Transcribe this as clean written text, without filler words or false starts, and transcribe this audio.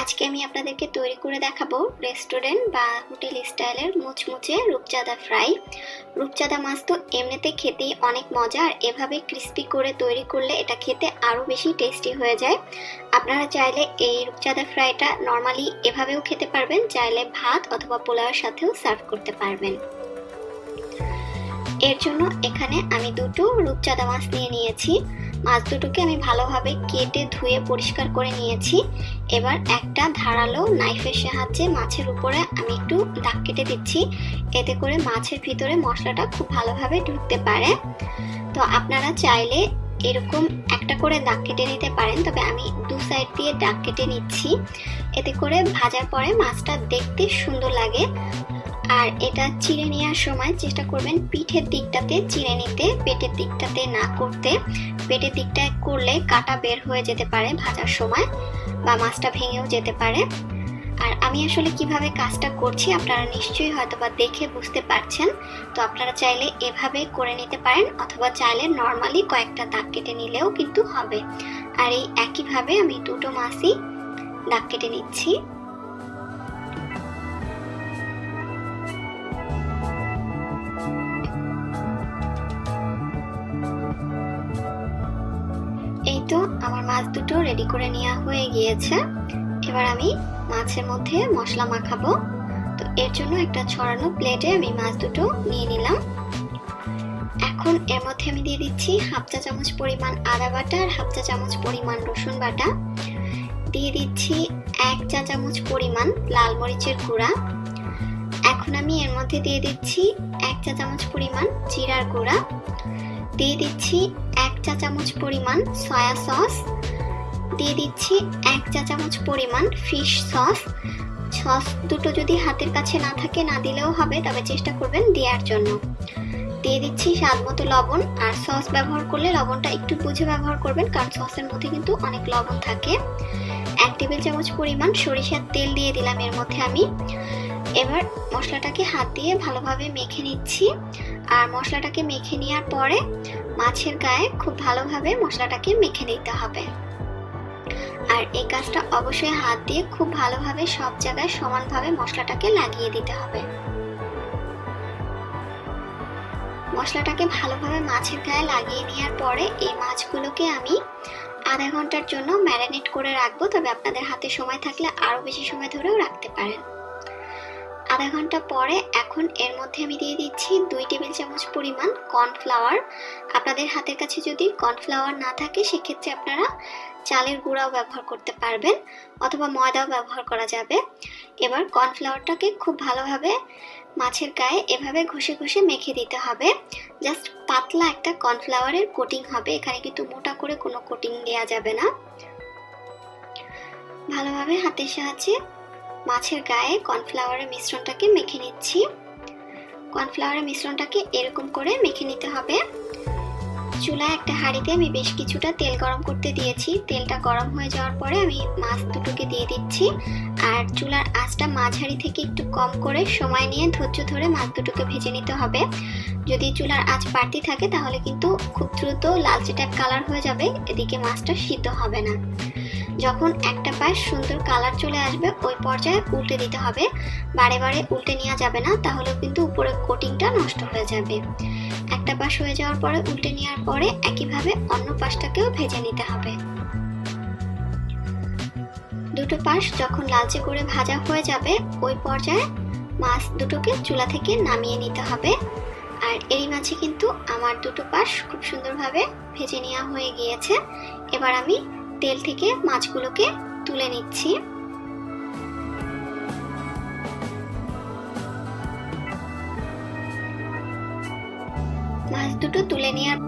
আজকে আমি আপনাদেরকে তৈরি করে দেখাবো রেস্টুরেন্ট বা হোটেল স্টাইলের মুচমুচে রূপচাঁদা ফ্রাই। রূপচাঁদা মাছ তো এমনিতে খেতেই অনেক মজা, আর এভাবে ক্রিস্পি করে তৈরি করলে এটা খেতে আরও বেশি টেস্টি হয়ে যায়। আপনারা চাইলে এই রূপচাঁদা ফ্রাইটা নর্মালি এভাবেও খেতে পারবেন, চাইলে ভাত অথবা পোলাওয়ের সাথেও সার্ভ করতে পারবেন। এর জন্য এখানে আমি দুটো রূপচাঁদা মাছ নিয়েছি। মাছ দুটোকে আমি ভালোভাবে কেটে ধুয়ে পরিষ্কার করে নিয়েছি। এবার একটা ধারালো নাইফের সাহায্যে মাছের উপরে আমি একটু দাগ কেটে দিচ্ছি, এতে করে মাছের ভিতরে মশলাটা খুব ভালোভাবে ঢুকতে পারে। তো আপনারা চাইলে এরকম একটা করে দাগ কেটে নিতে পারেন, তবে আমি দু সাইড দিয়ে দাগ কেটে নিচ্ছি, এতে করে ভাজার পরে মাছটা দেখতে সুন্দর লাগে। আর এটা চিড়ে নেওয়ার সময় চেষ্টা করবেন পিঠের দিকটাতে চিড়ে নিতে, পেটের দিকটাতে না করতে। পেটের দিকটায় করলে কাটা বের হয়ে যেতে পারে ভাজার সময়, বা মাছটা ভেঙেও যেতে পারে। আর আমি আসলে কিভাবে কাজটা করছি আপনারা নিশ্চয়ই হয়তোবা দেখে বুঝতে পারছেন। তো আপনারা চাইলে এভাবে করে নিতে পারেন, অথবা চাইলে নর্মালি কয়েকটা দাগ কেটে নিলেও কিন্তু হবে। আর এই একইভাবে আমি দুটো মাছই দাগ কেটে নিচ্ছি। এই তো আমার মাছ দুটো রেডি করে নেওয়া হয়ে গিয়েছে। এবার আমি মাছের মধ্যে মশলা মাখাবো। তো এর জন্য একটা ছড়ানো প্লেটে আমি মাছ দুটো নিয়ে নিলাম। এখন এর মধ্যে আমি দিয়ে দিচ্ছি হাফ চা চামচ পরিমাণ আদা বাটা আর হাফ চা চামচ পরিমাণ রসুন বাটা। দিয়ে দিচ্ছি 1 চা চামচ পরিমাণ লাল মরিচের গুঁড়া। এখন আমি এর মধ্যে দিয়ে দিচ্ছি 1 চা চামচ পরিমাণ জিরার গুঁড়া। দিয়ে দিচ্ছি 1 চা চামচ পরিমাণ সয়া সস। দিয়ে দিচ্ছি 1 চা চামচ পরিমাণ ফিশ সস। সস দুটো যদি হাতের কাছে না থাকে না দিলেও হবে, তবে চেষ্টা করবেন দেওয়ার জন্য। দিয়ে দিচ্ছি স্বাদ মতো লবণ, আর সস ব্যবহার করলে লবণটা একটু বুঝে ব্যবহার করবেন, কারণ সসের মধ্যে কিন্তু অনেক লবণ থাকে। 1 টেবিল চামচ পরিমাণ সরিষার তেল দিয়ে দিলাম এর মধ্যে আমি। এবার মশলাটাকে হাত দিয়ে ভালোভাবে মেখে নিচ্ছি। আর মশলাটাকে মেখে নেওয়ার পরে মাছের গায়ে খুব ভালোভাবে মশলাটাকে মেখে নিতে হবে। আর এই কাজটা অবশ্যই হাত দিয়ে খুব ভালোভাবে সব জায়গায় সমানভাবে মশলাটাকে লাগিয়ে দিতে হবে। মশলাটাকে ভালোভাবে মাছের গায়ে লাগিয়ে নেওয়ার পরে এই মাছগুলোকে আমি আধা ঘন্টার জন্য ম্যারিনেট করে রাখবো, তবে আপনাদের হাতে সময় থাকলে আরো বেশি সময় ধরেও রাখতে পারেন। আধা ঘন্টা পরে এখন এর মধ্যে আমি দিয়ে দিচ্ছি 2 টেবিল চামচ পরিমাণ কর্নফ্লাওয়ার। আপনাদের হাতের কাছে যদি কর্নফ্লাওয়ার না থাকে সেক্ষেত্রে আপনারা চালের গুঁড়াও ব্যবহার করতে পারবেন, অথবা ময়দাও ব্যবহার করা যাবে। এবার কর্নফ্লাওয়ারটাকে খুব ভালোভাবে মাছের গায়ে এভাবে ঘষে ঘষে মেখে দিতে হবে। জাস্ট পাতলা একটা কর্নফ্লাওয়ারের কোটিং হবে, এখানে কিন্তু মোটা করে কোনো কোটিং দেওয়া যাবে না। ভালোভাবে হাতের সাহায্যে মাছের গায়ে কর্নফ্লাওয়ারের মিশ্রণটাকে মেখে নিচ্ছি। কর্নফ্লাওয়ারের মিশ্রণটাকে এরকম করে মেখে নিতে হবে। চুলায় একটা হাঁড়িতে আমি বেশ কিছুটা তেল গরম করতে দিয়েছি। তেলটা গরম হয়ে যাওয়ার পরে আমি মাছ দুটোকে দিয়ে দিচ্ছি। আর চুলার আঁচটা মাঝারি থেকে একটু কম করে সময় নিয়ে ধৈর্য ধরে মাছ দুটোকে ভেজে নিতে হবে। যদি চুলার আঁচ বাড়তি থাকে তাহলে কিন্তু খুব দ্রুত লালচে টাইপ কালার হয়ে যাবে, এদিকে মাছটা সিদ্ধ হবে না। যখন একটা পাশ সুন্দর কালার চলে আসবে ওই পর্যায়ে উল্টে দিতে হবে। বারে বারে উল্টে নেওয়া যাবে না, তাহলে কিন্তু উপরের কোটিংটা নষ্ট হয়ে যাবে। একটা পাশ হয়ে যাওয়ার পরে উল্টে নেওয়ার পরে একইভাবে অন্য পাশটাকেও ভেজে নিতে হবে। দুটো পাশ যখন লালচে করে ভাজা হয়ে যাবে ওই পর্যায়ে মাছ দুটোকে চুলা থেকে নামিয়ে নিতে হবে। আর এরই মাঝে কিন্তু আমার দুটো পাশ খুব সুন্দরভাবে ভেজে নেওয়া হয়ে গিয়েছে। এবার আমি তেল থেকে মাছগুলোকে তুলে নিচ্ছি। মাছ দুটো তুলে নেওয়ার